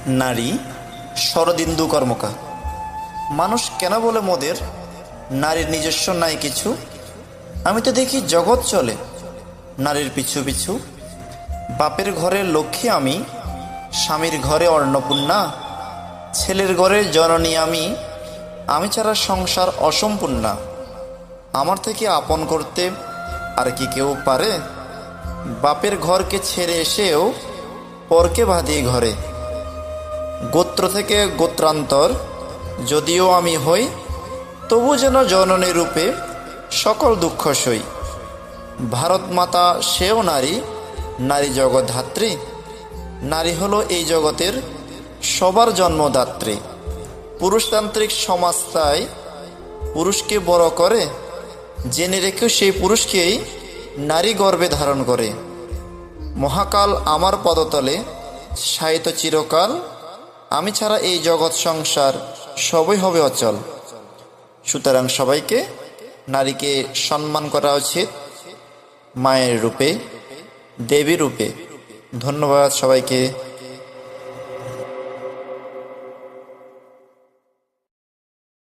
নারী শরদিন্দু কর্মকার। মানুষ কেন বলে মোদের নারীর নিজস্ব নাই কিছু? আমি তো দেখি জগৎ চলে নারীর পিছু পিছু। বাপের ঘরে লক্ষ্মী আমি, স্বামীর ঘরে অন্নপূর্ণা, ছেলের ঘরে জননী আমি, আমি ছাড়া সংসার অসম্পূর্ণা। আমার থেকে আপন করতে আর কি কেউ পারে? বাপের ঘরকে ছেড়ে এসেও পরকে বাঁধিয়ে ঘরে। গোত্র থেকে গোত্রান্তর যদিও আমি হই, তবু যেন জননী রূপে সকল দুঃখ সই। ভারত মাতা সেও নারী, নারী জগৎ ধাত্রী। নারী হলো এই জগতের সবার জন্মদাত্রী। পুরুষতান্ত্রিক সমাজ তাই পুরুষকে বড় করে, জেনে রেখেও সেই পুরুষকেই নারী গর্ভে ধারণ করে। মহাকাল আমার পদতলে শায়িত চিরকাল, আমি ছাড়া এই জগৎ সংসার সবই হবে অচল। সুতরাং সবাইকে নারীকে সম্মান করা উচিত মায়ের রূপে, দেবী রূপে। ধন্যবাদ সবাইকে।